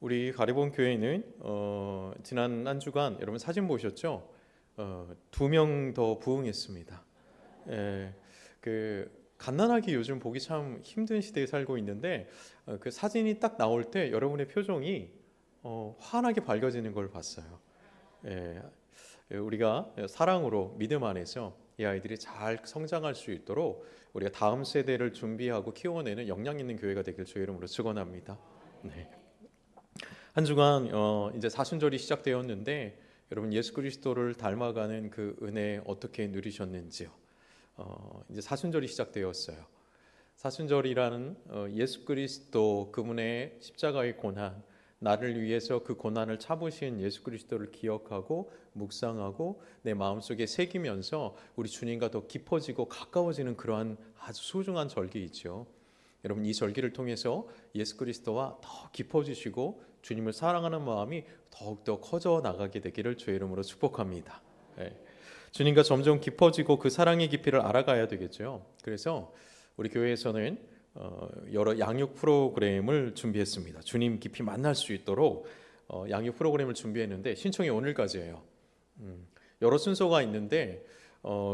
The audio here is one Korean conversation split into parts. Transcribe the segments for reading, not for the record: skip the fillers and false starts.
우리 가리본 교회는 지난 한 주간 여러분 사진 보셨죠? 2명 더 부흥했습니다. 예, 그 갓난아기 요즘 보기 참 힘든 시대에 살고 있는데 그 사진이 딱 나올 때 여러분의 표정이 환하게 밝아지는 걸 봤어요. 예, 우리가 사랑으로 믿음 안에서 이 아이들이 잘 성장할 수 있도록 우리가 다음 세대를 준비하고 키워내는 역량 있는 교회가 되길 주의 이름으로 축원합니다. 네. 한 주간 이제 사순절이 시작되었는데 여러분 예수 그리스도를 닮아가는 그 은혜 어떻게 누리셨는지요? 이제 사순절이 시작되었어요. 사순절이라는 예수 그리스도 그분의 십자가의 고난, 나를 위해서 그 고난을 참으신 예수 그리스도를 기억하고 묵상하고 내 마음속에 새기면서 우리 주님과 더 깊어지고 가까워지는 그러한 아주 소중한 절기이죠. 여러분 이 절기를 통해서 예수 그리스도와 더 깊어지시고 주님을 사랑하는 마음이 더욱더 커져 나가게 되기를 주의 이름으로 축복합니다. 네. 주님과 점점 깊어지고 그 사랑의 깊이를 알아가야 되겠죠. 그래서 우리 교회에서는 여러 양육 프로그램을 준비했습니다. 주님 깊이 만날 수 있도록 양육 프로그램을 준비했는데 신청이 오늘까지예요. 여러 순서가 있는데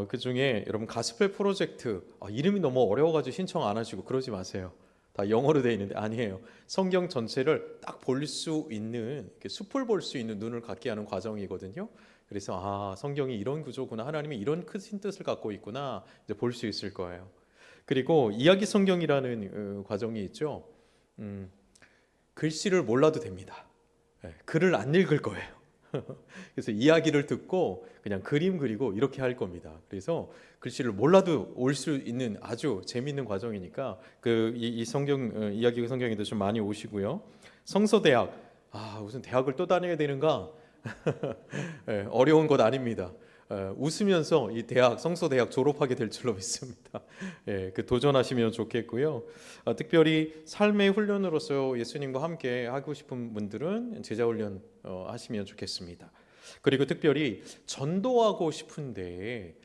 그 중에 여러분 가스펠 프로젝트 이름이 너무 어려워가지고 신청 안 하시고 그러지 마세요. 다 영어로 되어 있는데 아니에요. 성경 전체를 딱 볼 수 있는 숲을 볼 수 있는 눈을 갖게 하는 과정이거든요. 그래서 성경이 이런 구조구나, 하나님이 이런 큰 뜻을 갖고 있구나 이제 볼 수 있을 거예요. 그리고 이야기 성경이라는 과정이 있죠. 글씨를 몰라도 됩니다. 글을 안 읽을 거예요. 그래서 이야기를 듣고 그냥 그림 그리고 이렇게 할 겁니다. 그래서 글씨를 몰라도 올 수 있는 아주 재미있는 과정이니까 이 성경 이야기 성경에도 좀 많이 오시고요. 성서대학 무슨 대학을 또 다녀야 되는가? 어려운 것 아닙니다. 웃으면서 이 대학 성서대학 졸업하게 될 줄로 믿습니다. 그 도전하시면 좋겠고요. 특별히 삶의 훈련으로서 예수님과 함께 하고 싶은 분들은 제자훈련 하시면 좋겠습니다. 그리고 특별히 전도하고 싶은데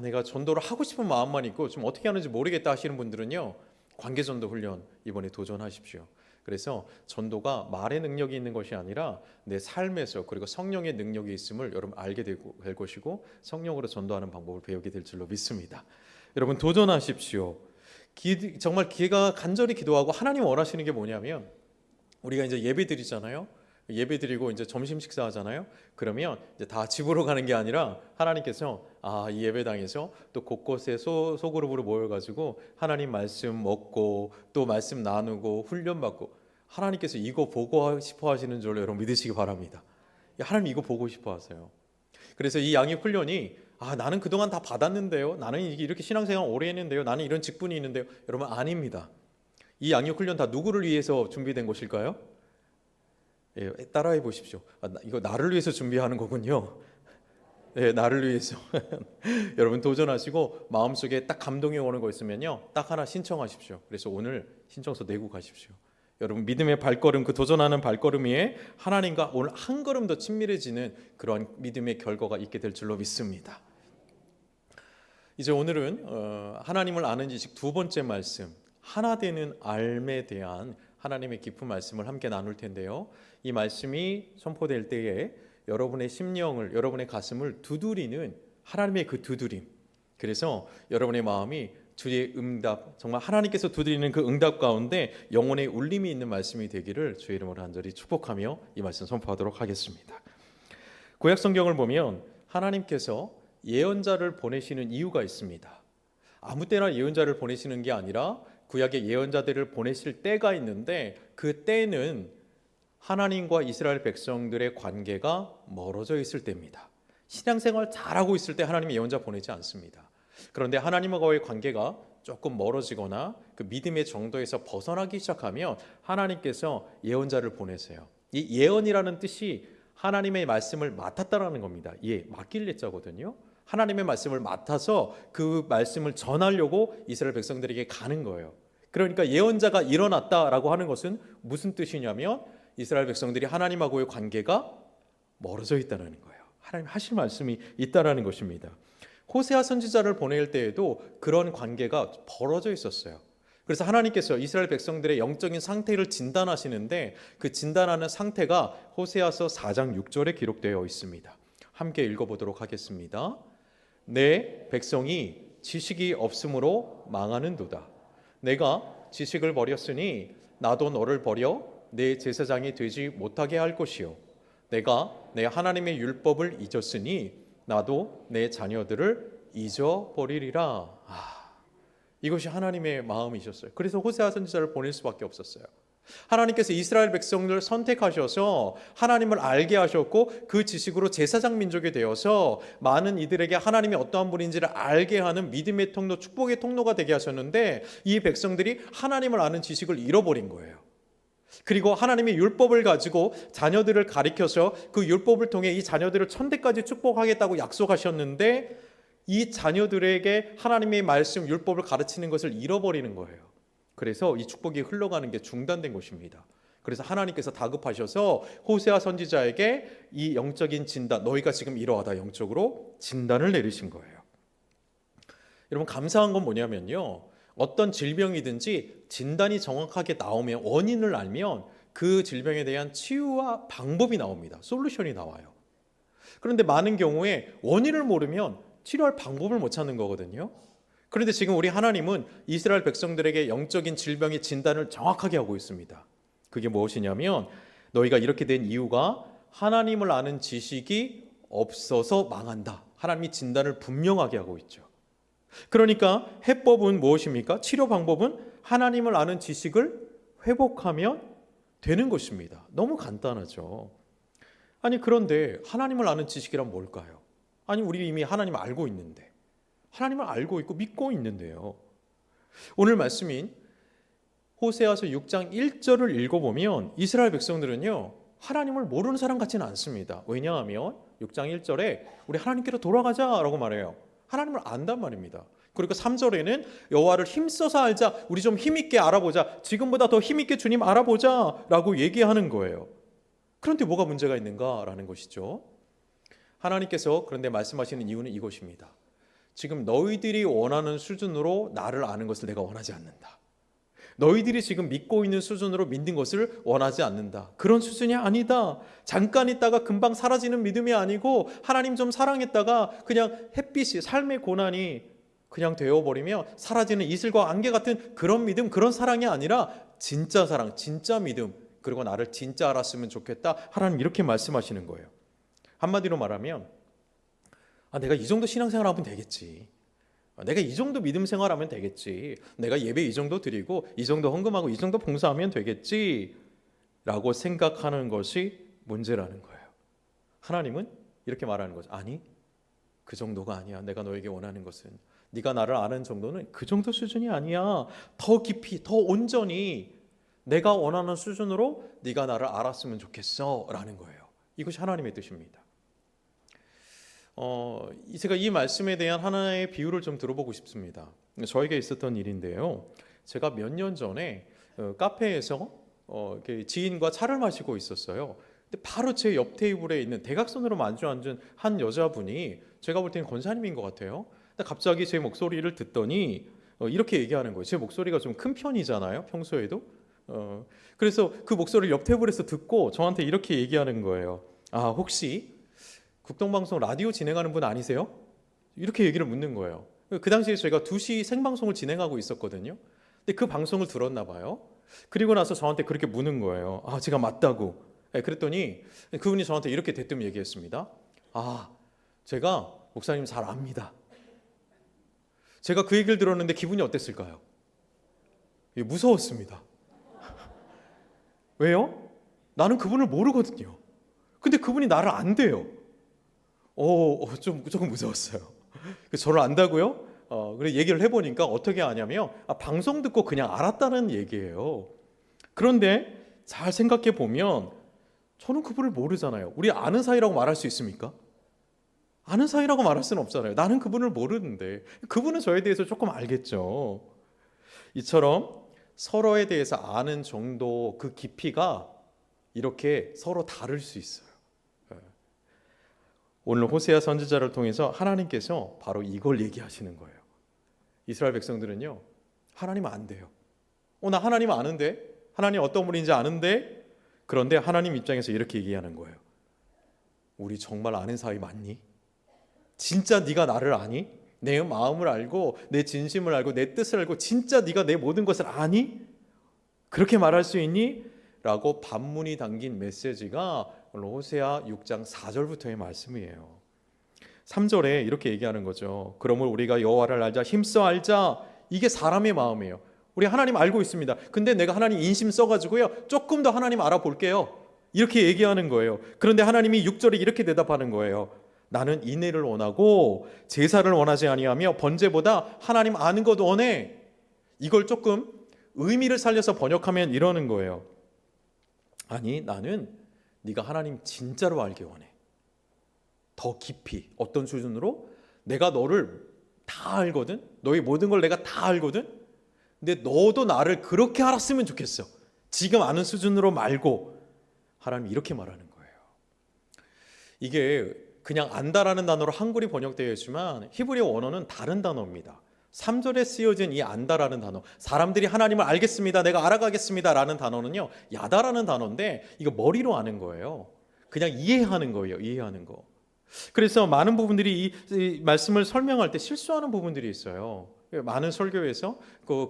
내가 전도를 하고 싶은 마음만 있고 좀 어떻게 하는지 모르겠다 하시는 분들은요, 관계전도 훈련 이번에 도전하십시오. 그래서 전도가 말의 능력이 있는 것이 아니라 내 삶에서 그리고 성령의 능력이 있음을 여러분 알게 될 것이고 성령으로 전도하는 방법을 배우게 될 줄로 믿습니다. 여러분 도전하십시오. 정말 기가 간절히 기도하고 하나님 원하시는 게 뭐냐면 우리가 이제 예배 드리잖아요. 예배 드리고 이제 점심 식사하잖아요. 그러면 이제 다 집으로 가는 게 아니라 하나님께서 이 예배당에서 또 곳곳에 소그룹으로 모여가지고 하나님 말씀 먹고 또 말씀 나누고 훈련받고 하나님께서 이거 보고 싶어 하시는 줄로 여러분 믿으시기 바랍니다. 하나님 이거 보고 싶어 하세요. 그래서 이 양육 훈련이 나는 그동안 다 받았는데요. 나는 이렇게 신앙생활 오래 했는데요. 나는 이런 직분이 있는데요. 여러분 아닙니다. 이 양육 훈련 다 누구를 위해서 준비된 것일까요? 따라해 보십시오. 이거 나를 위해서 준비하는 거군요. 나를 위해서. 여러분 도전하시고 마음속에 딱 감동이 오는 거 있으면요, 딱 하나 신청하십시오. 그래서 오늘 신청서 내고 가십시오. 여러분 믿음의 발걸음, 그 도전하는 발걸음 위에 하나님과 오늘 한 걸음 더 친밀해지는 그런 믿음의 결과가 있게 될 줄로 믿습니다. 이제 오늘은 하나님을 아는 지식 두 번째 말씀, 하나 되는 삶에 대한 하나님의 깊은 말씀을 함께 나눌 텐데요. 이 말씀이 선포될 때에 여러분의 심령을, 여러분의 가슴을 두드리는 하나님의 그 두드림. 그래서 여러분의 마음이 주의 응답, 정말 하나님께서 두드리는 그 응답 가운데 영혼의 울림이 있는 말씀이 되기를 주의 이름으로 간절히 축복하며 이 말씀 선포하도록 하겠습니다. 구약 성경을 보면 하나님께서 예언자를 보내시는 이유가 있습니다. 아무 때나 예언자를 보내시는 게 아니라 구약의 예언자들을 보내실 때가 있는데 그 때는 하나님과 이스라엘 백성들의 관계가 멀어져 있을 때입니다. 신앙생활 잘하고 있을 때 하나님이 예언자 보내지 않습니다. 그런데 하나님과의 관계가 조금 멀어지거나 그 믿음의 정도에서 벗어나기 시작하면 하나님께서 예언자를 보내세요. 이 예언이라는 뜻이 하나님의 말씀을 맡았다라는 겁니다. 맡길 예자거든요. 하나님의 말씀을 맡아서 그 말씀을 전하려고 이스라엘 백성들에게 가는 거예요. 그러니까 예언자가 일어났다라고 하는 것은 무슨 뜻이냐면 이스라엘 백성들이 하나님하고의 관계가 멀어져 있다는 거예요. 하나님 하실 말씀이 있다라는 것입니다. 호세아 선지자를 보낼 때에도 그런 관계가 벌어져 있었어요. 그래서 하나님께서 이스라엘 백성들의 영적인 상태를 진단하시는데 그 진단하는 상태가 호세아서 4장 6절에 기록되어 있습니다. 함께 읽어보도록 하겠습니다. 내 백성이 지식이 없으므로 망하는도다. 내가 지식을 버렸으니 나도 너를 버려 내 제사장이 되지 못하게 할 것이요 내가 내 하나님의 율법을 잊었으니 나도 내 자녀들을 잊어버리리라. 이것이 하나님의 마음이셨어요. 그래서 호세아 선지자를 보낼 수밖에 없었어요. 하나님께서 이스라엘 백성을 선택하셔서 하나님을 알게 하셨고 그 지식으로 제사장 민족이 되어서 많은 이들에게 하나님이 어떠한 분인지를 알게 하는 믿음의 통로, 축복의 통로가 되게 하셨는데 이 백성들이 하나님을 아는 지식을 잃어버린 거예요. 그리고 하나님의 율법을 가지고 자녀들을 가리켜서 그 율법을 통해 이 자녀들을 천대까지 축복하겠다고 약속하셨는데 이 자녀들에게 하나님의 말씀, 율법을 가르치는 것을 잃어버리는 거예요. 그래서 이 축복이 흘러가는 게 중단된 것입니다. 그래서 하나님께서 다급하셔서 호세아 선지자에게 이 영적인 진단, 너희가 지금 이러하다 영적으로 진단을 내리신 거예요. 여러분 감사한 건 뭐냐면요, 어떤 질병이든지 진단이 정확하게 나오면, 원인을 알면 그 질병에 대한 치유와 방법이 나옵니다. 솔루션이 나와요. 그런데 많은 경우에 원인을 모르면 치료할 방법을 못 찾는 거거든요. 그런데 지금 우리 하나님은 이스라엘 백성들에게 영적인 질병의 진단을 정확하게 하고 있습니다. 그게 무엇이냐면 너희가 이렇게 된 이유가 하나님을 아는 지식이 없어서 망한다. 하나님이 진단을 분명하게 하고 있죠. 그러니까 해법은 무엇입니까? 치료 방법은 하나님을 아는 지식을 회복하면 되는 것입니다. 너무 간단하죠. 아니 그런데 하나님을 아는 지식이란 뭘까요? 아니 우리 이미 하나님을 알고 있는데, 하나님을 알고 있고 믿고 있는데요. 오늘 말씀인 호세아서 6장 1절을 읽어보면 이스라엘 백성들은요 하나님을 모르는 사람 같지는 않습니다. 왜냐하면 6장 1절에 우리 하나님께로 돌아가자라고 말해요. 하나님을 안단 말입니다. 그리고 3절에는 여호와를 힘써서 알자, 우리 좀 힘있게 알아보자, 지금보다 더 힘있게 주님 알아보자 라고 얘기하는 거예요. 그런데 뭐가 문제가 있는가라는 것이죠. 하나님께서 그런데 말씀하시는 이유는 이것입니다. 지금 너희들이 원하는 수준으로 나를 아는 것을 내가 원하지 않는다. 너희들이 지금 믿고 있는 수준으로 믿는 것을 원하지 않는다. 그런 수준이 아니다. 잠깐 있다가 금방 사라지는 믿음이 아니고 하나님 좀 사랑했다가 그냥 햇빛이, 삶의 고난이 그냥 되어버리며 사라지는 이슬과 안개 같은 그런 믿음, 그런 사랑이 아니라 진짜 사랑, 진짜 믿음, 그리고 나를 진짜 알았으면 좋겠다. 하나님 이렇게 말씀하시는 거예요. 한마디로 말하면 내가 이 정도 신앙생활하면 되겠지, 내가 이 정도 믿음 생활하면 되겠지, 내가 예배 이 정도 드리고 이 정도 헌금하고 이 정도 봉사하면 되겠지 라고 생각하는 것이 문제라는 거예요. 하나님은 이렇게 말하는 거죠. 아니 그 정도가 아니야. 내가 너에게 원하는 것은 네가 나를 아는 정도는 그 정도 수준이 아니야. 더 깊이, 더 온전히 내가 원하는 수준으로 네가 나를 알았으면 좋겠어 라는 거예요. 이것이 하나님의 뜻입니다. 제가 이 말씀에 대한 하나의 비유를 좀 들어보고 싶습니다. 저에게 있었던 일인데요. 제가 몇 년 전에 카페에서 지인과 차를 마시고 있었어요. 근데 바로 제 옆 테이블에 있는 대각선으로 마주 앉은 한 여자분이 제가 볼 때는 권사님인 것 같아요. 근데 갑자기 제 목소리를 듣더니 이렇게 얘기하는 거예요. 제 목소리가 좀 큰 편이잖아요, 평소에도. 그래서 그 목소리를 옆 테이블에서 듣고 저한테 이렇게 얘기하는 거예요. 혹시 국동방송 라디오 진행하는 분 아니세요? 이렇게 얘기를 묻는 거예요. 그 당시에 저희가 2시 생방송을 진행하고 있었거든요. 근데 그 방송을 들었나 봐요. 그리고 나서 저한테 그렇게 묻는 거예요. 제가 맞다고. 그랬더니 그분이 저한테 이렇게 대뜸 얘기했습니다. 제가 목사님 잘 압니다. 제가 그 얘기를 들었는데 기분이 어땠을까요? 무서웠습니다. 왜요? 나는 그분을 모르거든요. 근데 그분이 나를 안대요. 조금 무서웠어요. 저를 안다고요? 그래 얘기를 해보니까 어떻게 아냐면 방송 듣고 그냥 알았다는 얘기예요. 그런데 잘 생각해 보면 저는 그분을 모르잖아요. 우리 아는 사이라고 말할 수 있습니까? 아는 사이라고 말할 수는 없잖아요. 나는 그분을 모르는데 그분은 저에 대해서 조금 알겠죠. 이처럼 서로에 대해서 아는 정도, 그 깊이가 이렇게 서로 다를 수 있어요. 오늘 호세아 선지자를 통해서 하나님께서 바로 이걸 얘기하시는 거예요. 이스라엘 백성들은요, 하나님 안 돼요. 나 하나님 아는데, 하나님 어떤 분인지 아는데. 그런데 하나님 입장에서 이렇게 얘기하는 거예요. 우리 정말 아는 사이 맞니? 진짜 네가 나를 아니? 내 마음을 알고 내 진심을 알고 내 뜻을 알고 진짜 네가 내 모든 것을 아니? 그렇게 말할 수 있니? 라고 반문이 담긴 메시지가 오늘 호세아 6장 4절부터의 말씀이에요. 3절에 이렇게 얘기하는 거죠. 그러므로 우리가 여호와를 알자, 힘써 알자. 이게 사람의 마음이에요. 우리 하나님 알고 있습니다. 근데 내가 하나님 인심 써가지고요, 조금 더 하나님 알아볼게요. 이렇게 얘기하는 거예요. 그런데 하나님이 6절에 이렇게 대답하는 거예요. 나는 인애를 원하고 제사를 원하지 아니하며 번제보다 하나님 아는 것 원해. 이걸 조금 의미를 살려서 번역하면 이러는 거예요. 아니, 나는 네가 하나님 진짜로 알기 원해. 더 깊이. 어떤 수준으로? 내가 너를 다 알거든. 너의 모든 걸 내가 다 알거든. 근데 너도 나를 그렇게 알았으면 좋겠어. 지금 아는 수준으로 말고. 하나님이 이렇게 말하는 거예요. 이게 그냥 안다라는 단어로 한글이 번역되어 있지만 히브리어 원어는 다른 단어입니다. 3절에 쓰여진 이 안다라는 단어, 사람들이 하나님을 알겠습니다, 내가 알아가겠습니다 라는 단어는요, 야다라는 단어인데 이거 머리로 아는 거예요. 그냥 이해하는 거예요. 이해하는 거. 그래서 많은 부분들이 이 말씀을 설명할 때 실수하는 부분들이 있어요. 많은 설교에서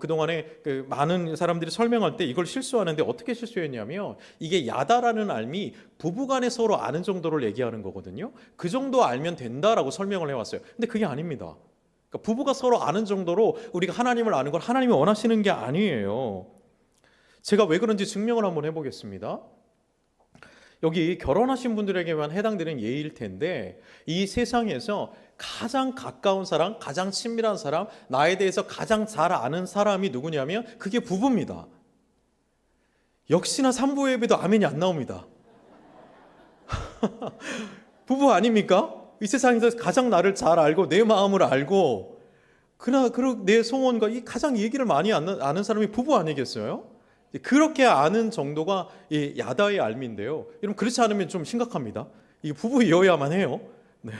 그동안에 많은 사람들이 설명할 때 이걸 실수하는데, 어떻게 실수했냐면 이게 야다라는 알미 부부간에 서로 아는 정도를 얘기하는 거거든요. 그 정도 알면 된다라고 설명을 해왔어요. 근데 그게 아닙니다. 그러니까 부부가 서로 아는 정도로 우리가 하나님을 아는 걸 하나님이 원하시는 게 아니에요. 제가 왜 그런지 증명을 한번 해보겠습니다. 여기 결혼하신 분들에게만 해당되는 예일 텐데, 이 세상에서 가장 가까운 사람, 가장 친밀한 사람, 나에 대해서 가장 잘 아는 사람이 누구냐면 그게 부부입니다. 역시나 산부 예배도 아멘이 안 나옵니다. 부부 아닙니까? 이 세상에서 가장 나를 잘 알고 내 마음을 알고 내 소원과 이 가장 얘기를 많이 아는 사람이 부부 아니겠어요? 그렇게 아는 정도가 이 야다의 알미인데요. 여러분, 그렇지 않으면 좀 심각합니다. 이게 부부여야만 해요. 네.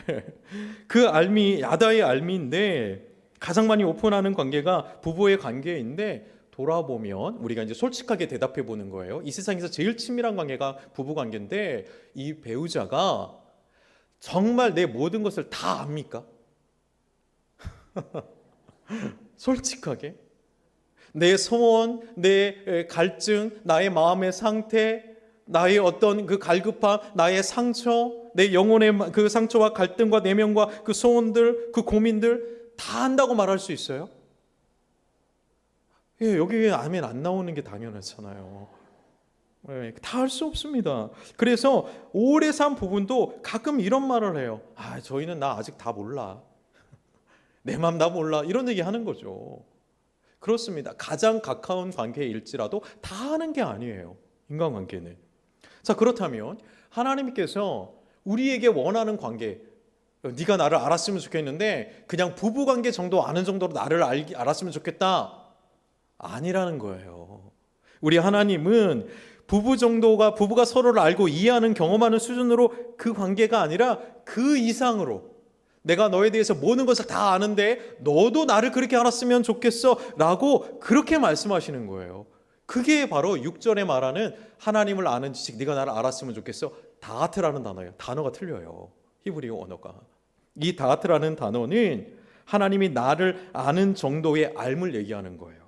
그 알미, 야다의 알미인데 가장 많이 오픈하는 관계가 부부의 관계인데, 돌아보면 우리가 이제 솔직하게 대답해 보는 거예요. 이 세상에서 제일 친밀한 관계가 부부 관계인데, 이 배우자가 정말 내 모든 것을 다 압니까? 솔직하게 내 소원, 내 갈증, 나의 마음의 상태, 나의 어떤 그 갈급함, 나의 상처, 내 영혼의 그 상처와 갈등과 내면과 그 소원들, 그 고민들 다 한다고 말할 수 있어요? 예, 여기에 아멘 안 나오는 게 당연하잖아요. 예, 다 할 수 없습니다. 그래서 오래 산 부분도 가끔 이런 말을 해요. 저희는 나 아직 다 몰라. 내 맘 다 몰라. 이런 얘기 하는 거죠. 그렇습니다. 가장 가까운 관계일지라도 다 하는 게 아니에요. 인간관계는. 자, 그렇다면 하나님께서 우리에게 원하는 관계, 네가 나를 알았으면 좋겠는데 그냥 부부관계 정도 아는 정도로 나를 알았으면 좋겠다, 아니라는 거예요. 우리 하나님은 부부가 서로를 알고 이해하는, 경험하는 수준으로 그 관계가 아니라 그 이상으로, 내가 너에 대해서 모든 것을 다 아는데 너도 나를 그렇게 알았으면 좋겠어 라고 그렇게 말씀하시는 거예요. 그게 바로 6절에 말하는 하나님을 아는 지식, 네가 나를 알았으면 좋겠어. 다하트라는 단어예요. 단어가 틀려요. 히브리어 언어가. 이 다하트라는 단어는 하나님이 나를 아는 정도의 알을 얘기하는 거예요.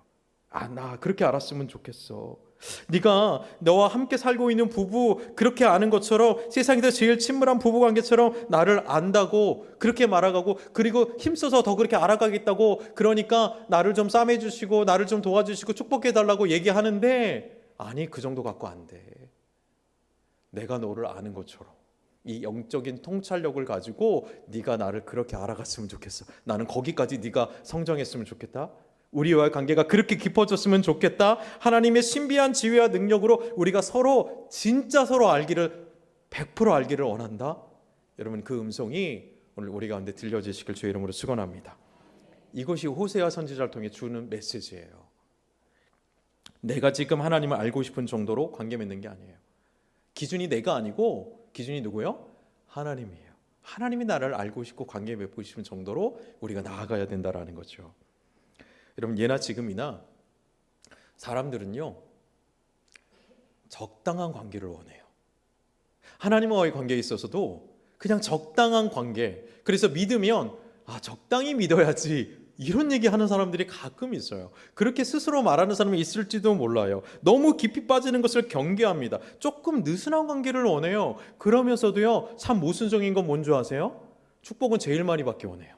나 그렇게 알았으면 좋겠어. 네가 너와 함께 살고 있는 부부 그렇게 아는 것처럼, 세상에서 제일 친밀한 부부관계처럼 나를 안다고 그렇게 말아가고, 그리고 힘써서 더 그렇게 알아가겠다고, 그러니까 나를 좀 싸매주시고 나를 좀 도와주시고 축복해달라고 얘기하는데, 아니, 그 정도 갖고 안 돼. 내가 너를 아는 것처럼 이 영적인 통찰력을 가지고 네가 나를 그렇게 알아갔으면 좋겠어. 나는 거기까지 네가 성장했으면 좋겠다. 우리와의 관계가 그렇게 깊어졌으면 좋겠다. 하나님의 신비한 지혜와 능력으로 우리가 진짜 서로 알기를, 100% 알기를 원한다. 여러분, 그 음성이 오늘 우리 가운데 들려지시길 주의 이름으로 축원합니다. 이것이 호세아 선지자를 통해 주는 메시지예요. 내가 지금 하나님을 알고 싶은 정도로 관계 맺는 게 아니에요. 기준이 내가 아니고 기준이 누구요? 하나님이에요. 하나님이 나를 알고 싶고 관계 맺고 싶은 정도로 우리가 나아가야 된다라는 거죠. 여러분, 예나 지금이나 사람들은요, 적당한 관계를 원해요. 하나님과의 관계에 있어서도 그냥 적당한 관계. 그래서 믿으면 적당히 믿어야지, 이런 얘기하는 사람들이 가끔 있어요. 그렇게 스스로 말하는 사람이 있을지도 몰라요. 너무 깊이 빠지는 것을 경계합니다. 조금 느슨한 관계를 원해요. 그러면서도요, 참 모순적인 건 뭔지 아세요? 축복은 제일 많이 받기 원해요.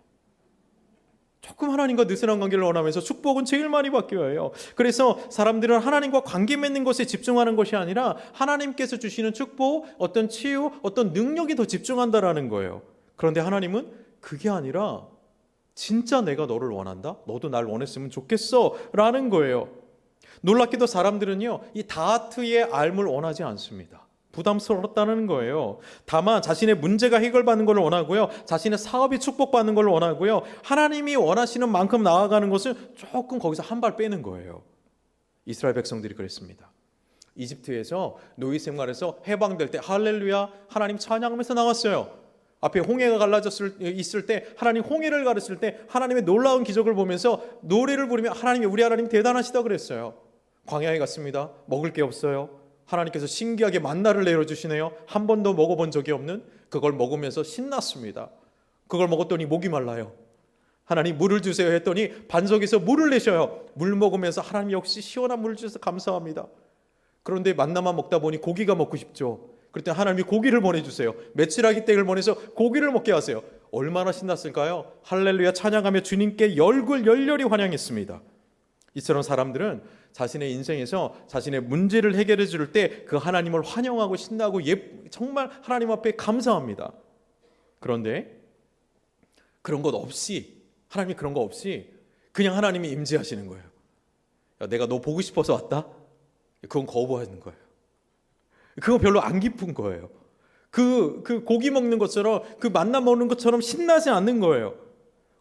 조금 하나님과 느슨한 관계를 원하면서 축복은 제일 많이 받기 위해요. 그래서 사람들은 하나님과 관계 맺는 것에 집중하는 것이 아니라 하나님께서 주시는 축복, 어떤 치유, 어떤 능력이 더 집중한다라는 거예요. 그런데 하나님은 그게 아니라 진짜 내가 너를 원한다? 너도 날 원했으면 좋겠어 라는 거예요. 놀랍게도 사람들은요, 이 다트의 앓음을 원하지 않습니다. 부담스럽다는 거예요. 다만 자신의 문제가 해결받는 걸 원하고요, 자신의 사업이 축복받는 걸 원하고요, 하나님이 원하시는 만큼 나아가는 것을 조금 거기서 한 발 빼는 거예요. 이스라엘 백성들이 그랬습니다. 이집트에서 노예 생활에서 해방될 때 할렐루야 하나님 찬양하면서 나왔어요. 앞에 홍해가 있을 때 하나님 홍해를 가르칠 때 하나님의 놀라운 기적을 보면서 노래를 부르며 하나님이, 우리 하나님 대단하시다 그랬어요. 광야에 갔습니다. 먹을 게 없어요. 하나님께서 신기하게 만나를 내려주시네요. 한 번도 먹어본 적이 없는, 그걸 먹으면서 신났습니다. 그걸 먹었더니 목이 말라요. 하나님 물을 주세요 했더니 반석에서 물을 내셔요. 물 먹으면서 하나님 역시 시원한 물을 주셔서 감사합니다. 그런데 만나만 먹다 보니 고기가 먹고 싶죠. 그랬더니 하나님이 고기를 보내주세요. 메추라기 떼를 보내서 고기를 먹게 하세요. 얼마나 신났을까요? 할렐루야 찬양하며 주님께 열렬히 환영했습니다. 이처럼 사람들은 자신의 인생에서 자신의 문제를 해결해 줄 때 그 하나님을 환영하고 신나고 정말 하나님 앞에 감사합니다. 그런데 그런 것 없이, 하나님이 그런 거 없이 그냥 하나님이 임재하시는 거예요. 야, 내가 너 보고 싶어서 왔다? 그건 거부하는 거예요. 그거 별로 안 기쁜 거예요. 그 고기 먹는 것처럼, 그 만나 먹는 것처럼 신나지 않는 거예요.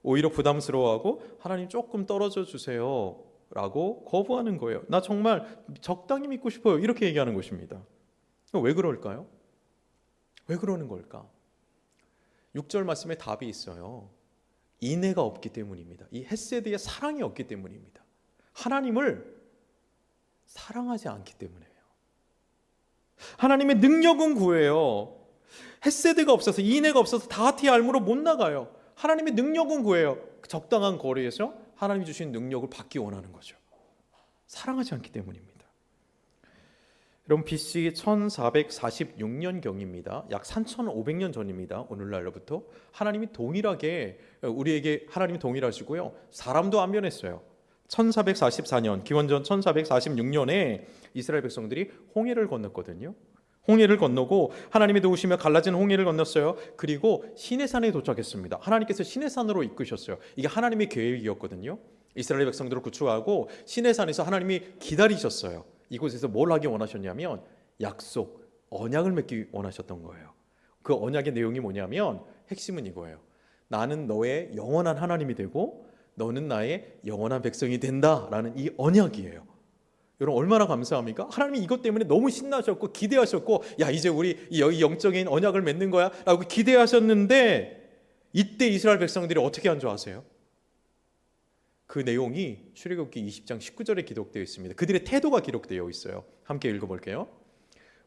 오히려 부담스러워하고 하나님 조금 떨어져 주세요 라고 거부하는 거예요. 나 정말 적당히 믿고 싶어요, 이렇게 얘기하는 것입니다. 왜 그럴까요? 왜 그러는 걸까? 6절 말씀에 답이 있어요. 인애가 없기 때문입니다. 이 헤세드의 사랑이 없기 때문입니다. 하나님을 사랑하지 않기 때문이에요. 하나님의 능력은 구해요. 헤세드가 없어서, 인애가 없어서 다하티의 앓음으로 못 나가요. 하나님의 능력은 구해요. 적당한 거리에서 하나님이 주신 능력을 받기 원하는 거죠. 사랑하지 않기 때문입니다. 여러분, BC 1446년경입니다. 약 3500년 전입니다. 오늘날로부터 하나님이 동일하게, 우리에게 하나님이 동일하시고요, 사람도 안 변했어요. 1444년, 기원전 1446년에 이스라엘 백성들이 홍해를 건넜거든요. 홍해를 건너고 하나님의 도우시며 갈라진 홍해를 건넜어요. 그리고 시내산에 도착했습니다. 하나님께서 시내산으로 이끄셨어요. 이게 하나님의 계획이었거든요. 이스라엘 백성들을 구출하고 시내산에서 하나님이 기다리셨어요. 이곳에서 뭘 하기 원하셨냐면 약속, 언약을 맺기 원하셨던 거예요. 그 언약의 내용이 뭐냐면, 핵심은 이거예요. 나는 너의 영원한 하나님이 되고 너는 나의 영원한 백성이 된다라는 이 언약이에요. 여러분, 얼마나 감사합니까? 하나님이 이것 때문에 너무 신나셨고 기대하셨고, 야, 이제 우리 이 영적인 언약을 맺는 거야 라고 기대하셨는데, 이때 이스라엘 백성들이 어떻게 한 줄 아세요? 그 내용이 출애굽기 20장 19절에 기록되어 있습니다. 그들의 태도가 기록되어 있어요. 함께 읽어볼게요.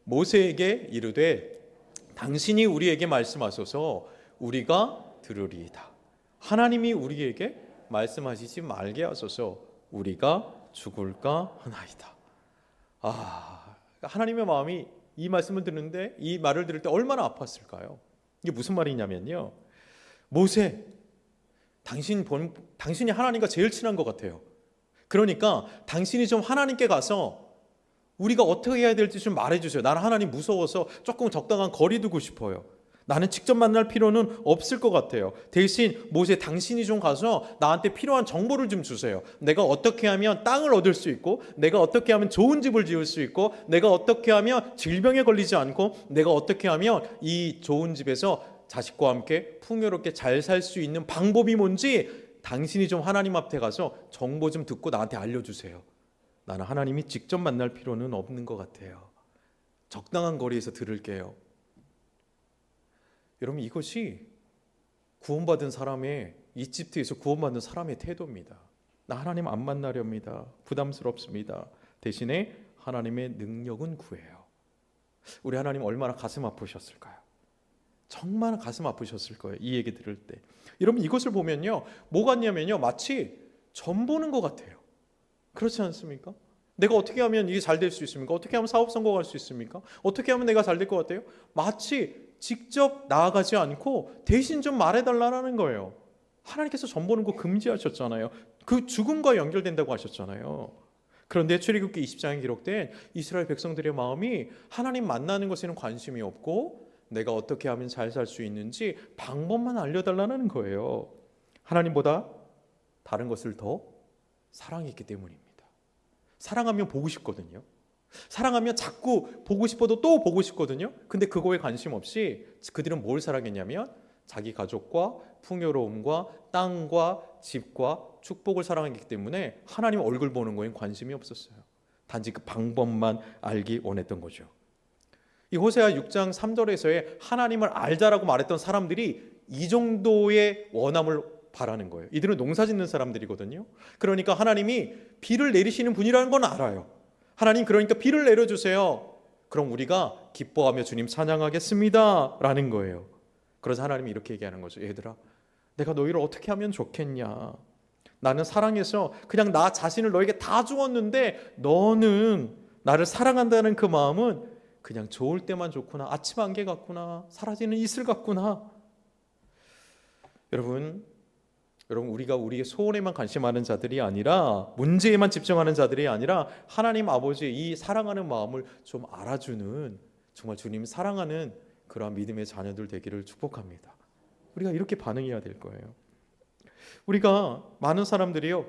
모세에게 이르되 당신이 우리에게 말씀하소서 우리가 들으리이다. 하나님이 우리에게 말씀하시지 말게 하소서 우리가 죽을까 하나이다. 하나님의 마음이 이 말씀을 듣는데, 이 말을 들을 때 얼마나 아팠을까요? 이게 무슨 말이냐면요, 모세, 당신이 하나님과 제일 친한 것 같아요. 그러니까 당신이 좀 하나님께 가서 우리가 어떻게 해야 될지 좀 말해주세요. 나는 하나님 무서워서 조금 적당한 거리 두고 싶어요. 나는 직접 만날 필요는 없을 것 같아요. 대신 모세, 당신이 좀 가서 나한테 필요한 정보를 좀 주세요. 내가 어떻게 하면 땅을 얻을 수 있고, 내가 어떻게 하면 좋은 집을 지을 수 있고, 내가 어떻게 하면 질병에 걸리지 않고, 내가 어떻게 하면 이 좋은 집에서 자식과 함께 풍요롭게 잘 살 수 있는 방법이 뭔지 당신이 좀 하나님 앞에 가서 정보 좀 듣고 나한테 알려주세요. 나는 하나님이 직접 만날 필요는 없는 것 같아요. 적당한 거리에서 들을게요. 여러분, 이것이 구원받은 사람의, 이집트에서 구원받은 사람의 태도입니다. 나 하나님 안 만나렵니다. 부담스럽습니다. 대신에 하나님의 능력은 구해요. 우리 하나님 얼마나 가슴 아프셨을까요? 정말 가슴 아프셨을 거예요. 이 얘기 들을 때. 여러분 이것을 보면요, 뭐 같냐면요, 마치 점 보는 것 같아요. 그렇지 않습니까? 내가 어떻게 하면 이게 잘 될 수 있습니까? 어떻게 하면 사업 성공할 수 있습니까? 어떻게 하면 내가 잘 될 것 같아요? 마치 직접 나아가지 않고 대신 좀 말해달라는 거예요. 하나님께서 점 보는 거 금지하셨잖아요. 그 죽음과 연결된다고 하셨잖아요. 그런데 출애굽기 20장에 기록된 이스라엘 백성들의 마음이 하나님 만나는 것에는 관심이 없고 내가 어떻게 하면 잘 살 수 있는지 방법만 알려달라는 거예요. 하나님보다 다른 것을 더 사랑했기 때문입니다. 사랑하면 보고 싶거든요. 사랑하면 자꾸 보고 싶어도 또 보고 싶거든요. 근데 그거에 관심 없이 그들은 뭘 사랑했냐면 자기 가족과 풍요로움과 땅과 집과 축복을 사랑했기 때문에 하나님 얼굴 보는 거엔 관심이 없었어요. 단지 그 방법만 알기 원했던 거죠. 이 호세아 6장 3절에서의 하나님을 알자라고 말했던 사람들이 이 정도의 원함을 바라는 거예요. 이들은 농사 짓는 사람들이거든요. 그러니까 하나님이 비를 내리시는 분이라는 건 알아요. 하나님 그러니까 비를 내려주세요. 그럼 우리가 기뻐하며 주님 찬양하겠습니다 라는 거예요. 그래서 하나님이 이렇게 얘기하는 거죠. 얘들아, 내가 너희를 어떻게 하면 좋겠냐. 나는 사랑해서 그냥 나 자신을 너에게 다 주었는데 너는 나를 사랑한다는 그 마음은 그냥 좋을 때만 좋구나. 아침 안개 같구나. 사라지는 이슬 같구나. 여러분 우리가 우리의 소원에만 관심하는 자들이 아니라 문제에만 집중하는 자들이 아니라 하나님 아버지의 이 사랑하는 마음을 좀 알아주는 정말 주님 사랑하는 그러한 믿음의 자녀들 되기를 축복합니다. 우리가 이렇게 반응해야 될 거예요. 우리가 많은 사람들이요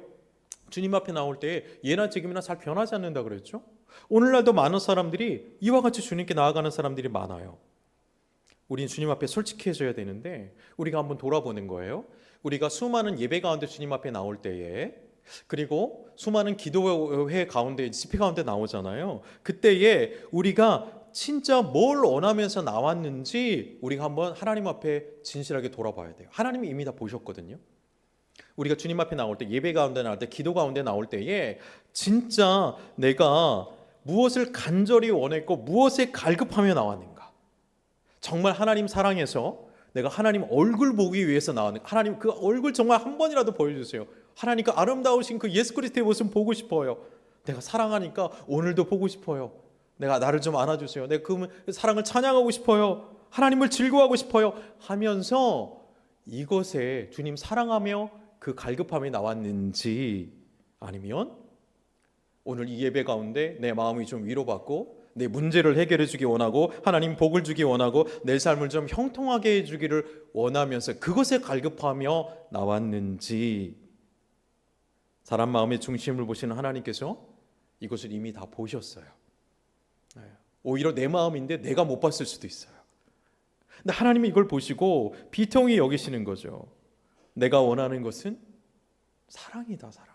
주님 앞에 나올 때 예나 지금이나 잘 변하지 않는다 그랬죠. 오늘날도 많은 사람들이 이와 같이 주님께 나아가는 사람들이 많아요. 우리는 주님 앞에 솔직해져야 되는데 우리가 한번 돌아보는 거예요. 우리가 수많은 예배 가운데 주님 앞에 나올 때에 그리고 수많은 기도회 가운데 집회 가운데 나오잖아요. 그때에 우리가 진짜 뭘 원하면서 나왔는지 우리가 한번 하나님 앞에 진실하게 돌아봐야 돼요. 하나님이 이미 다 보셨거든요. 우리가 주님 앞에 나올 때 예배 가운데 나올 때 기도 가운데 나올 때에 진짜 내가 무엇을 간절히 원했고 무엇에 갈급하며 나왔는가. 정말 하나님 사랑해서 내가 하나님 얼굴 보기 위해서 나왔는가. 하나님 그 얼굴 정말 한 번이라도 보여주세요. 하나님 그 아름다우신 그 예수 그리스도의 모습 보고 싶어요. 내가 사랑하니까 오늘도 보고 싶어요. 내가 나를 좀 안아주세요. 내가 그 사랑을 찬양하고 싶어요. 하나님을 즐거워하고 싶어요 하면서 이것에 주님 사랑하며 그 갈급함이 나왔는지 아니면 오늘 이 예배 가운데 내 마음이 좀 위로받고 내 문제를 해결해 주기 원하고 하나님 복을 주기 원하고 내 삶을 좀 형통하게 해주기를 원하면서 그것에 갈급하며 나왔는지 사람 마음의 중심을 보시는 하나님께서 이것을 이미 다 보셨어요. 오히려 내 마음인데 내가 못 봤을 수도 있어요. 근데 하나님이 이걸 보시고 비통히 여기시는 거죠. 내가 원하는 것은 사랑이다. 사랑.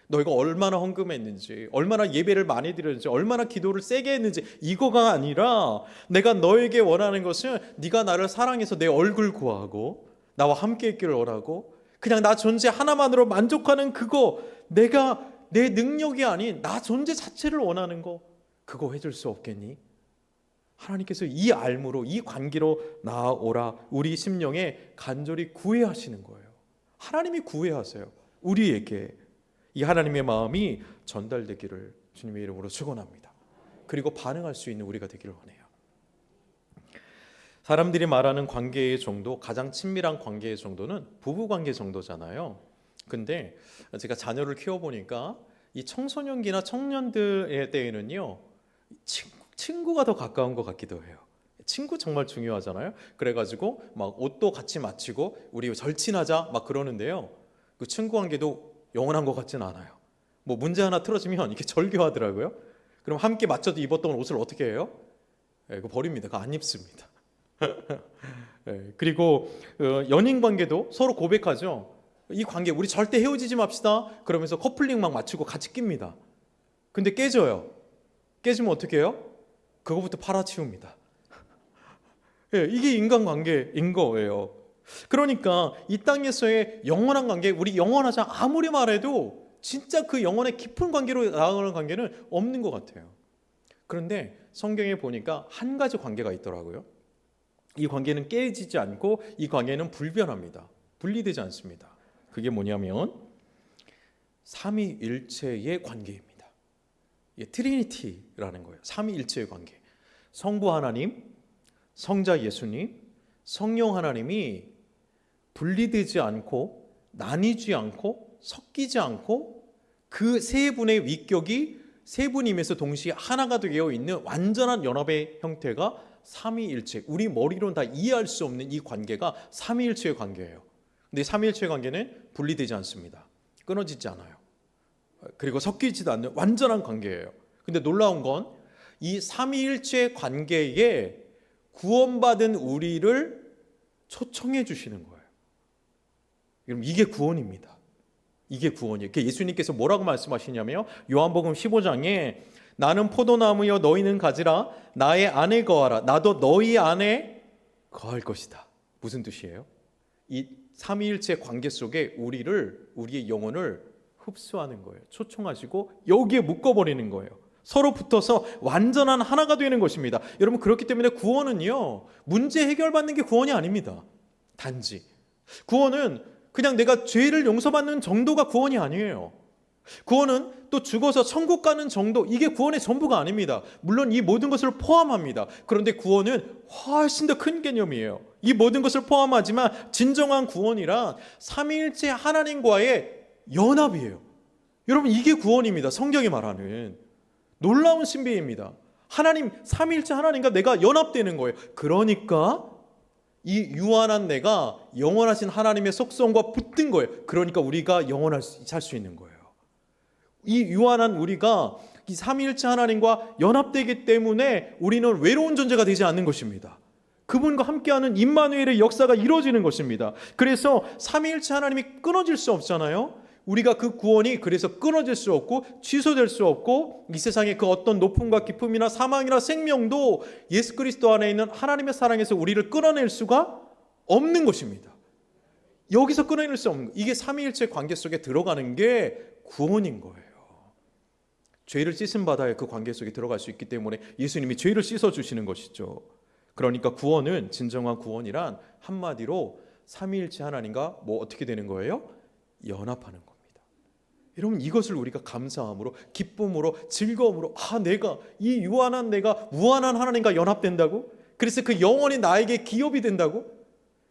너희가 얼마나 헌금했는지 얼마나 예배를 많이 드렸는지 얼마나 기도를 세게 했는지 이거가 아니라 내가 너에게 원하는 것은 네가 나를 사랑해서 내 얼굴 구하고 나와 함께 있기를 원하고 그냥 나 존재 하나만으로 만족하는 그거 내가 내 능력이 아닌 나 존재 자체를 원하는 거 그거 해줄 수 없겠니? 하나님께서 이 알무로 이 관계로 나아오라 우리 심령에 간절히 구애하시는 거예요. 하나님이 구애하세요. 우리에게 이 하나님의 마음이 전달되기를 주님의 이름으로 축원합니다. 그리고 반응할 수 있는 우리가 되기를 원해요. 사람들이 말하는 관계의 정도, 가장 친밀한 관계의 정도는 부부 관계 정도잖아요. 근데 제가 자녀를 키워보니까 이 청소년기나 청년들의 때에는요 친구가 더 가까운 것 같기도 해요. 친구 정말 중요하잖아요. 그래가지고 막 옷도 같이 맞추고 우리 절친하자 막 그러는데요. 그 친구 관계도 영원한 것 같지는 않아요. 뭐 문제 하나 틀어지면 이렇게 절교하더라고요. 그럼 함께 맞춰도 입었던 옷을 어떻게 해요? 그거 버립니다. 그거 안 입습니다. 그리고 연인 관계도 서로 고백하죠. 이 관계 우리 절대 헤어지지 맙시다. 그러면서 커플링 막 맞추고 같이 낍니다. 근데 깨져요. 깨지면 어떻게 해요? 그거부터 팔아치웁니다. 이게 인간관계인 거예요. 그러니까 이 땅에서의 영원한 관계 우리 영원하자 아무리 말해도 진짜 그 영혼의 깊은 관계로 나아가는 관계는 없는 것 같아요. 그런데 성경에 보니까 한 가지 관계가 있더라고요. 이 관계는 깨지지 않고 이 관계는 불변합니다. 분리되지 않습니다. 그게 뭐냐면 삼위일체의 관계입니다. 이게 트리니티라는 거예요. 삼위일체의 관계. 성부 하나님, 성자 예수님, 성령 하나님이 분리되지 않고 나뉘지 않고 섞이지 않고 그 세 분의 위격이 세 분임에서 동시에 하나가 되어 있는 완전한 연합의 형태가 삼위일체. 우리 머리로는 다 이해할 수 없는 이 관계가 삼위일체의 관계예요. 근데 삼위일체의 관계는 분리되지 않습니다. 끊어지지 않아요. 그리고 섞이지도 않는 완전한 관계예요. 근데 놀라운 건 이 삼위일체 관계에 구원받은 우리를 초청해 주시는 거예요. 그럼 이게 구원입니다. 이게 구원이에요. 예수님께서 뭐라고 말씀하시냐면요. 요한복음 15장에 나는 포도나무여 너희는 가지라 나의 안에 거하라 나도 너희 안에 거할 것이다. 무슨 뜻이에요? 이 삼위일체 관계 속에 우리의 영혼을 흡수하는 거예요. 초청하시고 여기에 묶어버리는 거예요. 서로 붙어서 완전한 하나가 되는 것입니다. 여러분, 그렇기 때문에 구원은요, 문제 해결받는 게 구원이 아닙니다. 단지 구원은 그냥 내가 죄를 용서받는 정도가 구원이 아니에요. 구원은 또 죽어서 천국 가는 정도, 이게 구원의 전부가 아닙니다. 물론 이 모든 것을 포함합니다. 그런데 구원은 훨씬 더 큰 개념이에요. 이 모든 것을 포함하지만 진정한 구원이란 삼위일체 하나님과의 연합이에요. 여러분, 이게 구원입니다. 성경이 말하는 놀라운 신비입니다. 하나님, 삼위일체 하나님과 내가 연합되는 거예요. 그러니까 이 유한한 내가 영원하신 하나님의 속성과 붙든 거예요. 그러니까 우리가 살 수 있는 거예요. 이 유한한 우리가 이 삼위일체 하나님과 연합되기 때문에 우리는 외로운 존재가 되지 않는 것입니다. 그분과 함께하는 임마누엘의 역사가 이루어지는 것입니다. 그래서 삼위일체 하나님이 끊어질 수 없잖아요. 우리가 그 구원이 그래서 끊어질 수 없고 취소될 수 없고 이 세상의 그 어떤 높음과 깊음이나 사망이나 생명도 예수 그리스도 안에 있는 하나님의 사랑에서 우리를 끊어낼 수가 없는 것입니다. 여기서 끊어낼 수 없는 것. 이게 삼위일체 관계 속에 들어가는 게 구원인 거예요. 죄를 씻은 바다에 그 관계 속에 들어갈 수 있기 때문에 예수님이 죄를 씻어주시는 것이죠. 그러니까 구원은, 진정한 구원이란 한마디로 삼위일체 하나님과 어떻게 되는 거예요? 연합하는 겁니다. 여러분, 이것을 우리가 감사함으로, 기쁨으로, 즐거움으로, 내가 이 유한한 내가 무한한 하나님과 연합된다고? 그래서 그 영원히 나에게 기업이 된다고?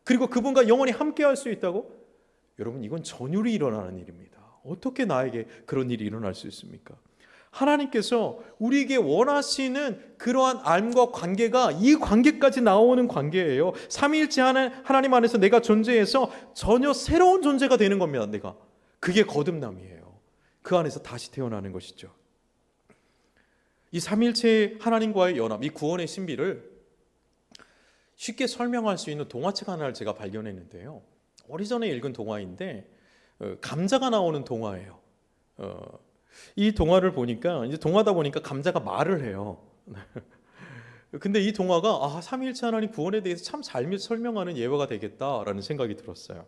그리고 그분과 영원히 함께할 수 있다고? 여러분, 이건 전율이 일어나는 일입니다. 어떻게 나에게 그런 일이 일어날 수 있습니까? 하나님께서 우리에게 원하시는 그러한 삶과 관계가 이 관계까지 나오는 관계예요. 삼위일체 하나님 안에서 내가 존재해서 전혀 새로운 존재가 되는 겁니다. 내가 그게 거듭남이에요. 그 안에서 다시 태어나는 것이죠. 이 삼위일체 하나님과의 연합, 이 구원의 신비를 쉽게 설명할 수 있는 동화책 하나를 제가 발견했는데요. 오래전에 읽은 동화인데 감자가 나오는 동화예요. 이 동화를 보니까, 이제 동화다 보니까 감자가 말을 해요. 근데 이 동화가 삼위일체 하나님 구원에 대해서 참 잘 설명하는 예화가 되겠다라는 생각이 들었어요.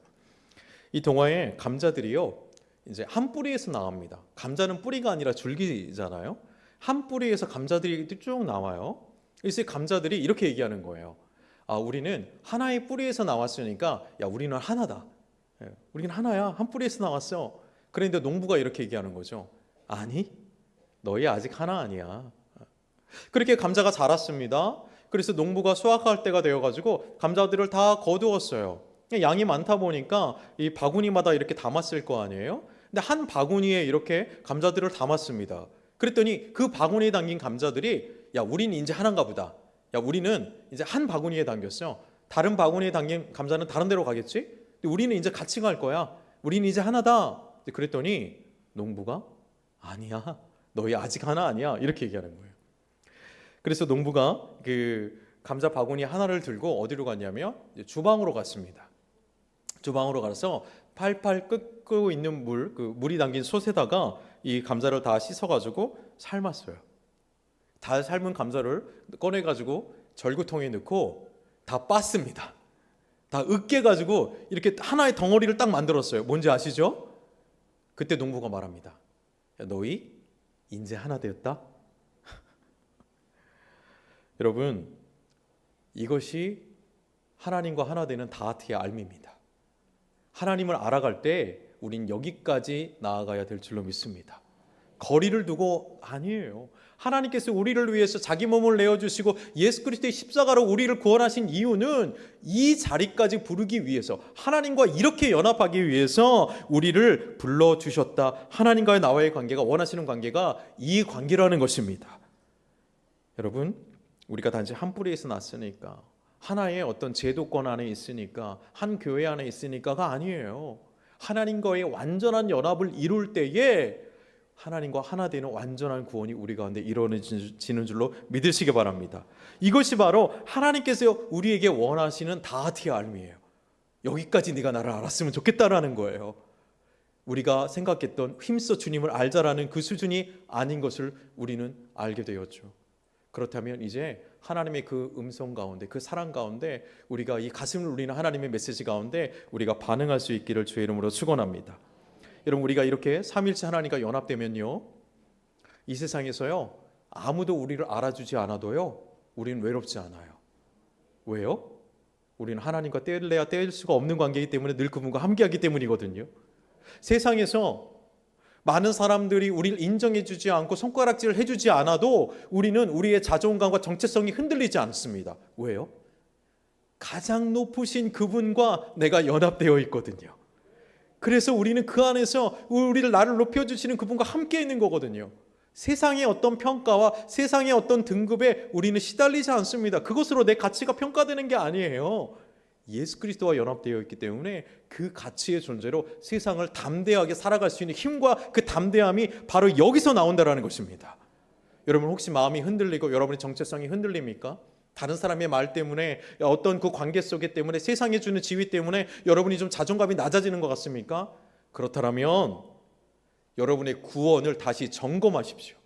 이 동화에 감자들이요, 이제 한 뿌리에서 나옵니다. 감자는 뿌리가 아니라 줄기잖아요. 한 뿌리에서 감자들이 쭉 나와요. 그래서 감자들이 이렇게 얘기하는 거예요. 우리는 하나의 뿌리에서 나왔으니까 우리는 하나다. 우리는 하나야. 한 뿌리에서 나왔어. 그런데 농부가 이렇게 얘기하는 거죠. 아니, 너희 아직 하나 아니야. 그렇게 감자가 자랐습니다. 그래서 농부가 수확할 때가 되어가지고 감자들을 다 거두었어요. 양이 많다 보니까 이 바구니마다 이렇게 담았을 거 아니에요. 근데 한 바구니에 이렇게 감자들을 담았습니다. 그랬더니 그 바구니에 담긴 감자들이 우리는 이제 하나인가 보다. 우리는 이제 한 바구니에 담겼어. 다른 바구니에 담긴 감자는 다른 데로 가겠지? 근데 우리는 이제 같이 갈 거야. 우리는 이제 하나다. 그랬더니 농부가 아니야, 너희 아직 하나 아니야, 이렇게 얘기하는 거예요. 그래서 농부가 그 감자 바구니 하나를 들고 어디로 갔냐면 주방으로 갔습니다. 주방으로 가서 팔팔 끓고 있는 물이 담긴 솥에다가 이 감자를 다 씻어가지고 삶았어요. 다 삶은 감자를 꺼내가지고 절구통에 넣고 다 빻습니다. 다 으깨가지고 이렇게 하나의 덩어리를 딱 만들었어요. 뭔지 아시죠? 그때 농부가 말합니다. 야, 너희 인제 하나 되었다. 여러분, 이것이 하나님과 하나 되는 다하트의 알미입니다. 하나님을 알아갈 때 우린 여기까지 나아가야 될 줄로 믿습니다. 거리를 두고 아니에요. 하나님께서 우리를 위해서 자기 몸을 내어주시고 예수 그리스도의 십자가로 우리를 구원하신 이유는 이 자리까지 부르기 위해서, 하나님과 이렇게 연합하기 위해서 우리를 불러주셨다. 하나님과의 나와의 관계가, 원하시는 관계가 이 관계라는 것입니다. 여러분, 우리가 단지 한 뿌리에서 났으니까, 하나의 어떤 제도권 안에 있으니까, 한 교회 안에 있으니까가 아니에요. 하나님과의 완전한 연합을 이룰 때에 하나님과 하나 되는 완전한 구원이 우리 가운데 이루어지는 줄로 믿으시기 바랍니다. 이것이 바로 하나님께서 우리에게 원하시는 다하트의 알미예요. 여기까지 네가 나를 알았으면 좋겠다라는 거예요. 우리가 생각했던 힘써 주님을 알자라는 그 수준이 아닌 것을 우리는 알게 되었죠. 그렇다면 이제 하나님의 그 음성 가운데, 그 사랑 가운데, 우리가 이 가슴을 울리는 하나님의 메시지 가운데 우리가 반응할 수 있기를 주의 이름으로 축원합니다. 여러분, 우리가 이렇게 삼위일체 하나님과 연합되면요, 이 세상에서요 아무도 우리를 알아주지 않아도요 우리는 외롭지 않아요. 왜요? 우리는 하나님과 떼일래야 떼일 수가 없는 관계이기 때문에 늘 그분과 함께하기 때문이거든요. 세상에서 많은 사람들이 우리를 인정해주지 않고 손가락질을 해주지 않아도 우리는 우리의 자존감과 정체성이 흔들리지 않습니다. 왜요? 가장 높으신 그분과 내가 연합되어 있거든요. 그래서 우리는 그 안에서 나를 높여주시는 그분과 함께 있는 거거든요. 세상의 어떤 평가와 세상의 어떤 등급에 우리는 시달리지 않습니다. 그것으로 내 가치가 평가되는 게 아니에요. 예수 그리스도와 연합되어 있기 때문에 그 가치의 존재로 세상을 담대하게 살아갈 수 있는 힘과 그 담대함이 바로 여기서 나온다는 것입니다. 여러분, 혹시 마음이 흔들리고 여러분의 정체성이 흔들립니까? 다른 사람의 말 때문에, 어떤 그 관계 속에 때문에, 세상이 주는 지위 때문에 여러분이 좀 자존감이 낮아지는 것 같습니까? 그렇다면 여러분의 구원을 다시 점검하십시오.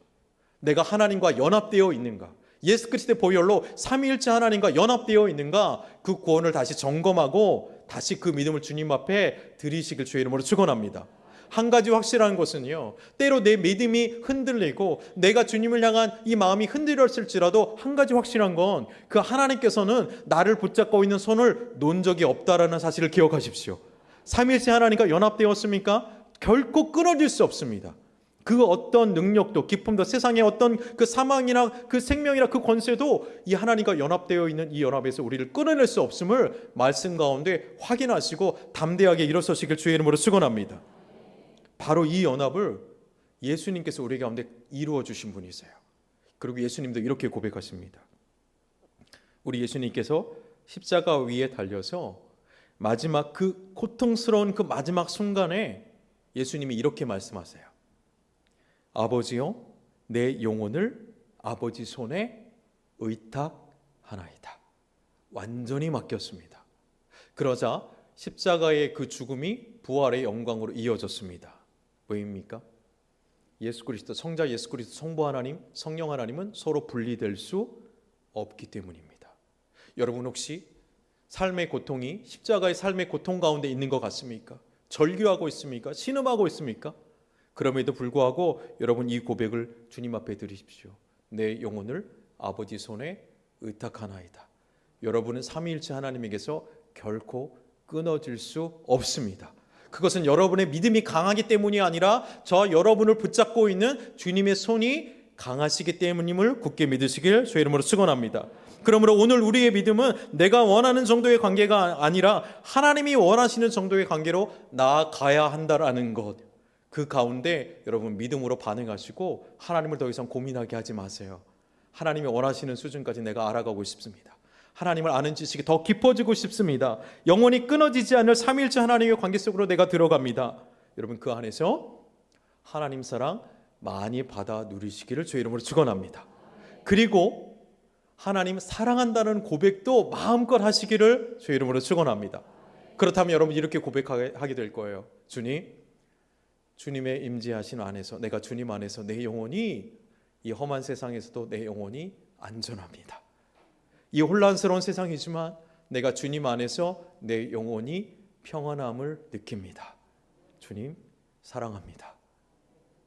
내가 하나님과 연합되어 있는가? 예수 그리스도의 보혈로 삼위일체 하나님과 연합되어 있는가? 그 구원을 다시 점검하고 다시 그 믿음을 주님 앞에 드리시길 주의 이름으로 축원합니다. 한 가지 확실한 것은요, 때로 내 믿음이 흔들리고 내가 주님을 향한 이 마음이 흔들렸을지라도 한 가지 확실한 건 그 하나님께서는 나를 붙잡고 있는 손을 놓은 적이 없다라는 사실을 기억하십시오. 삼위일체 하나님과 연합되었습니까? 결코 끊어질 수 없습니다. 그 어떤 능력도, 기쁨도, 세상의 어떤 그 사망이나 그 생명이나 그 권세도 이 하나님과 연합되어 있는 이 연합에서 우리를 끊어낼 수 없음을 말씀 가운데 확인하시고 담대하게 일어서시길 주의 이름으로 축원합니다. 바로 이 연합을 예수님께서 우리 가운데 이루어 주신 분이세요. 그리고 예수님도 이렇게 고백하십니다. 우리 예수님께서 십자가 위에 달려서 마지막 그 고통스러운 그 마지막 순간에 예수님이 이렇게 말씀하세요. 아버지여, 내 영혼을 아버지 손에 의탁하나이다. 완전히 맡겼습니다. 그러자 십자가의 그 죽음이 부활의 영광으로 이어졌습니다. 왜입니까? 예수 그리스도, 성자 예수 그리스도, 성부 하나님, 성령 하나님은 서로 분리될 수 없기 때문입니다. 여러분, 혹시 삶의 고통이 십자가의 삶의 고통 가운데 있는 것 같습니까? 절규하고 있습니까? 신음하고 있습니까? 그럼에도 불구하고 여러분, 이 고백을 주님 앞에 드리십시오. 내 영혼을 아버지 손에 의탁하나이다. 여러분은 삼위일체 하나님에게서 결코 끊어질 수 없습니다. 그것은 여러분의 믿음이 강하기 때문이 아니라 저 여러분을 붙잡고 있는 주님의 손이 강하시기 때문임을 굳게 믿으시길 주의 이름으로 축원합니다. 그러므로 오늘 우리의 믿음은 내가 원하는 정도의 관계가 아니라 하나님이 원하시는 정도의 관계로 나아가야 한다라는 것, 그 가운데 여러분 믿음으로 반응하시고 하나님을 더 이상 고민하게 하지 마세요. 하나님이 원하시는 수준까지 내가 알아가고 싶습니다. 하나님을 아는 지식이 더 깊어지고 싶습니다. 영원히 끊어지지 않을 삼위일체 하나님의 관계 속으로 내가 들어갑니다. 여러분, 그 안에서 하나님 사랑 많이 받아 누리시기를 주의 이름으로 축원합니다. 그리고 하나님 사랑한다는 고백도 마음껏 하시기를 주의 이름으로 축원합니다. 그렇다면 여러분 이렇게 고백하게 될 거예요. 주님의 임재하신 안에서, 내가 주님 안에서 내 영혼이, 이 험한 세상에서도 내 영혼이 안전합니다. 이 혼란스러운 세상이지만 내가 주님 안에서 내 영혼이 평안함을 느낍니다. 주님, 사랑합니다.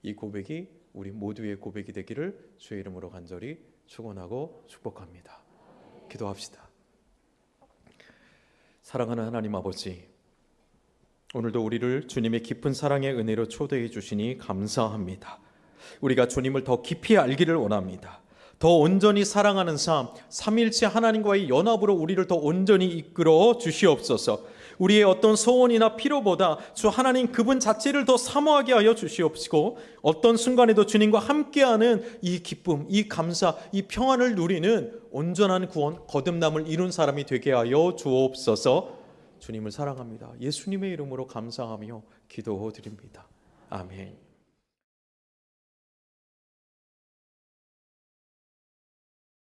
이 고백이 우리 모두의 고백이 되기를 주의 이름으로 간절히 축원하고 축복합니다. 기도합시다. 사랑하는 하나님 아버지, 오늘도 우리를 주님의 깊은 사랑의 은혜로 초대해 주시니 감사합니다. 우리가 주님을 더 깊이 알기를 원합니다. 더 온전히 사랑하는 삶, 삼일체 하나님과의 연합으로 우리를 더 온전히 이끌어 주시옵소서. 우리의 어떤 소원이나 필요보다 주 하나님 그분 자체를 더 사모하게 하여 주시옵시고, 어떤 순간에도 주님과 함께하는 이 기쁨, 이 감사, 이 평안을 누리는 온전한 구원, 거듭남을 이룬 사람이 되게 하여 주옵소서. 주님을 사랑합니다. 예수님의 이름으로 감사하며 기도드립니다. 아멘.